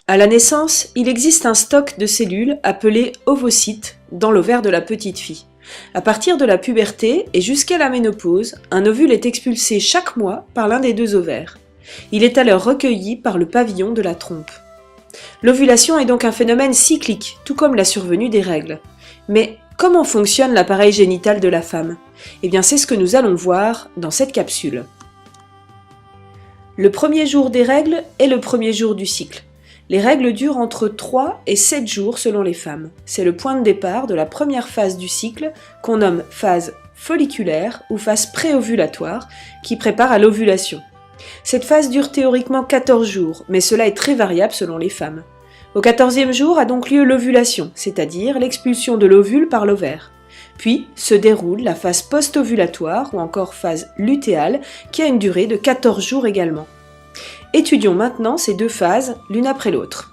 À la naissance, il existe un stock de cellules appelé ovocytes dans l'ovaire de la petite fille. À partir de la puberté et jusqu'à la ménopause, un ovule est expulsé chaque mois par l'un des deux ovaires. Il est alors recueilli par le pavillon de la trompe. L'ovulation est donc un phénomène cyclique, tout comme la survenue des règles. Mais comment fonctionne l'appareil génital de la femme? Eh bien, c'est ce que nous allons voir dans cette capsule. Le premier jour des règles est le premier jour du cycle. Les règles durent entre 3 et 7 jours selon les femmes. C'est le point de départ de la première phase du cycle qu'on nomme phase folliculaire ou phase préovulatoire qui prépare à l'ovulation. Cette phase dure théoriquement 14 jours, mais cela est très variable selon les femmes. Au 14e jour a donc lieu l'ovulation, c'est-à-dire l'expulsion de l'ovule par l'ovaire. Puis se déroule la phase post-ovulatoire ou encore phase lutéale qui a une durée de 14 jours également. Étudions maintenant ces deux phases l'une après l'autre.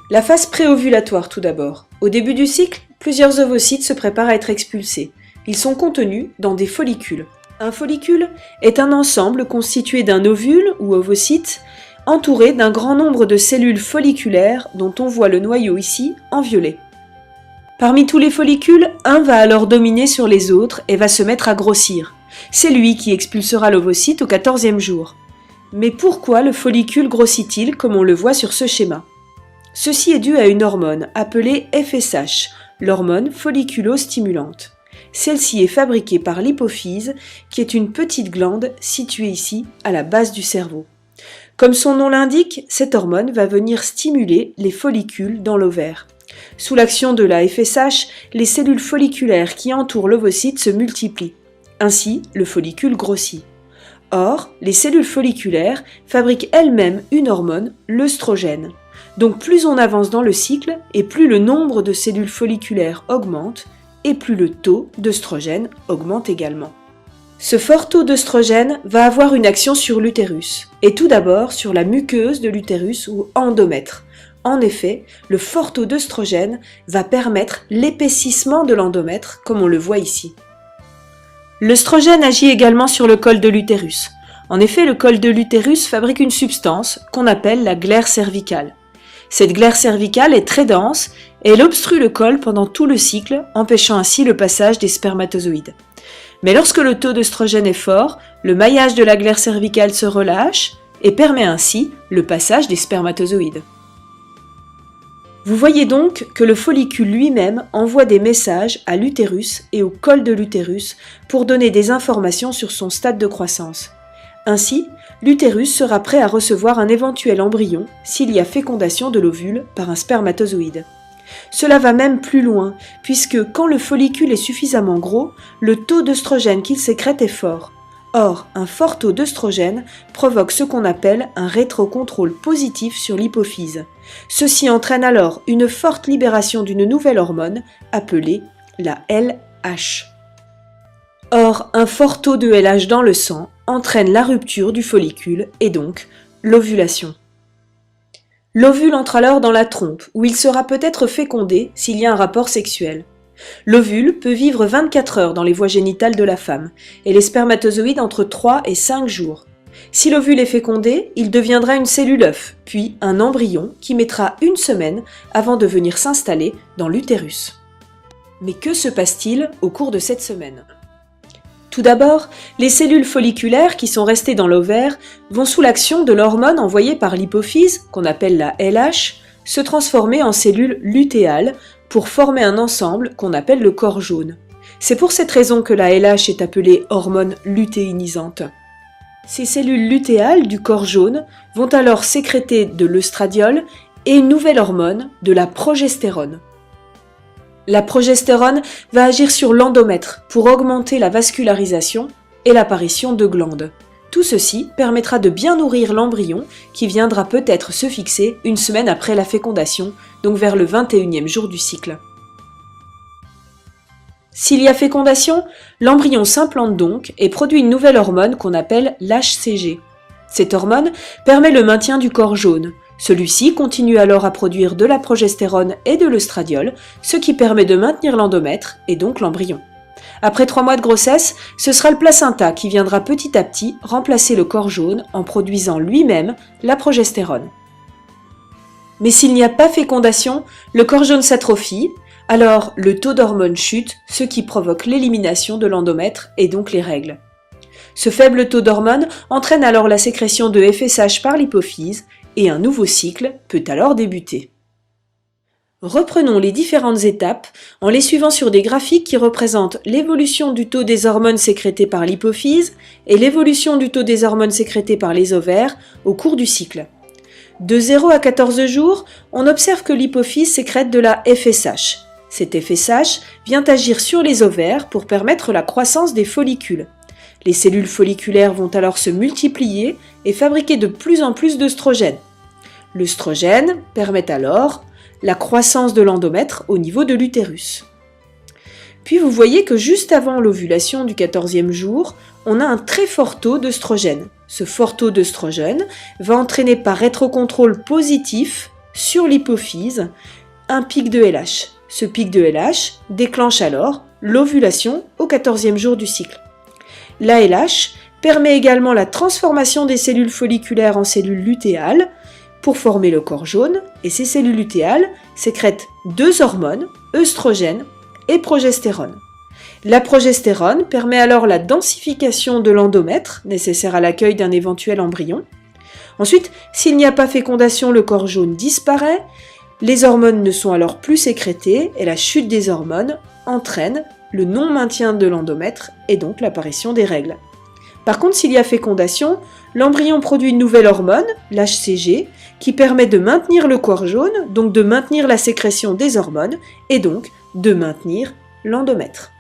La phase préovulatoire tout d'abord. Au début du cycle, plusieurs ovocytes se préparent à être expulsés. Ils sont contenus dans des follicules. Un follicule est un ensemble constitué d'un ovule ou ovocyte entouré d'un grand nombre de cellules folliculaires dont on voit le noyau ici en violet. Parmi tous les follicules, un va alors dominer sur les autres et va se mettre à grossir. C'est lui qui expulsera l'ovocyte au 14e jour. Mais pourquoi le follicule grossit-il comme on le voit sur ce schéma? Ceci est dû à une hormone appelée FSH, l'hormone folliculostimulante. Celle-ci est fabriquée par l'hypophyse, qui est une petite glande située ici à la base du cerveau. Comme son nom l'indique, cette hormone va venir stimuler les follicules dans l'ovaire. Sous l'action de la FSH, les cellules folliculaires qui entourent l'ovocyte se multiplient. Ainsi, le follicule grossit. Or, les cellules folliculaires fabriquent elles-mêmes une hormone, l'œstrogène. Donc plus on avance dans le cycle, et plus le nombre de cellules folliculaires augmente, et plus le taux d'œstrogène augmente également. Ce fort taux d'œstrogène va avoir une action sur l'utérus, et tout d'abord sur la muqueuse de l'utérus ou endomètre. En effet, le fort taux d'œstrogène va permettre l'épaississement de l'endomètre, comme on le voit ici. L'œstrogène agit également sur le col de l'utérus. En effet, le col de l'utérus fabrique une substance qu'on appelle la glaire cervicale. Cette glaire cervicale est très dense et elle obstrue le col pendant tout le cycle, empêchant ainsi le passage des spermatozoïdes. Mais lorsque le taux d'œstrogène est fort, le maillage de la glaire cervicale se relâche et permet ainsi le passage des spermatozoïdes. Vous voyez donc que le follicule lui-même envoie des messages à l'utérus et au col de l'utérus pour donner des informations sur son stade de croissance. Ainsi, l'utérus sera prêt à recevoir un éventuel embryon s'il y a fécondation de l'ovule par un spermatozoïde. Cela va même plus loin, puisque quand le follicule est suffisamment gros, le taux d'œstrogène qu'il sécrète est fort. Or, un fort taux d'œstrogène provoque ce qu'on appelle un rétrocontrôle positif sur l'hypophyse. Ceci entraîne alors une forte libération d'une nouvelle hormone appelée la LH. Or, un fort taux de LH dans le sang entraîne la rupture du follicule et donc l'ovulation. L'ovule entre alors dans la trompe où il sera peut-être fécondé s'il y a un rapport sexuel. L'ovule peut vivre 24 heures dans les voies génitales de la femme et les spermatozoïdes entre 3 et 5 jours. Si l'ovule est fécondé, il deviendra une cellule œuf, puis un embryon qui mettra 1 semaine avant de venir s'installer dans l'utérus. Mais que se passe-t-il au cours de cette semaine? Tout d'abord, les cellules folliculaires qui sont restées dans l'ovaire vont sous l'action de l'hormone envoyée par l'hypophyse, qu'on appelle la LH, se transformer en cellules lutéales pour former un ensemble qu'on appelle le corps jaune. C'est pour cette raison que la LH est appelée hormone lutéinisante. Ces cellules lutéales du corps jaune vont alors sécréter de l'œstradiol et une nouvelle hormone, de la progestérone. La progestérone va agir sur l'endomètre pour augmenter la vascularisation et l'apparition de glandes. Tout ceci permettra de bien nourrir l'embryon qui viendra peut-être se fixer 1 semaine après la fécondation, donc vers le 21e jour du cycle. S'il y a fécondation, l'embryon s'implante donc et produit une nouvelle hormone qu'on appelle l'HCG. Cette hormone permet le maintien du corps jaune. Celui-ci continue alors à produire de la progestérone et de l'œstradiol, ce qui permet de maintenir l'endomètre et donc l'embryon. Après 3 mois de grossesse, ce sera le placenta qui viendra petit à petit remplacer le corps jaune en produisant lui-même la progestérone. Mais s'il n'y a pas fécondation, le corps jaune s'atrophie, alors le taux d'hormones chute, ce qui provoque l'élimination de l'endomètre et donc les règles. Ce faible taux d'hormones entraîne alors la sécrétion de FSH par l'hypophyse et un nouveau cycle peut alors débuter. Reprenons les différentes étapes en les suivant sur des graphiques qui représentent l'évolution du taux des hormones sécrétées par l'hypophyse et l'évolution du taux des hormones sécrétées par les ovaires au cours du cycle. De 0 à 14 jours, on observe que l'hypophyse sécrète de la FSH. Cet FSH vient agir sur les ovaires pour permettre la croissance des follicules. Les cellules folliculaires vont alors se multiplier et fabriquer de plus en plus d'œstrogènes. L'œstrogène permet alors la croissance de l'endomètre au niveau de l'utérus. Puis vous voyez que juste avant l'ovulation du 14e jour, on a un très fort taux d'œstrogène. Ce fort taux d'œstrogène va entraîner par rétrocontrôle positif sur l'hypophyse un pic de LH. Ce pic de LH déclenche alors l'ovulation au 14e jour du cycle. La LH permet également la transformation des cellules folliculaires en cellules lutéales pour former le corps jaune, et ces cellules lutéales sécrètent deux hormones, œstrogène et progestérone. La progestérone permet alors la densification de l'endomètre, nécessaire à l'accueil d'un éventuel embryon. Ensuite, s'il n'y a pas fécondation, le corps jaune disparaît, les hormones ne sont alors plus sécrétées, et la chute des hormones entraîne le non-maintien de l'endomètre et donc l'apparition des règles. Par contre, s'il y a fécondation, l'embryon produit une nouvelle hormone, l'HCG, qui permet de maintenir le corps jaune, donc de maintenir la sécrétion des hormones, et donc de maintenir l'endomètre.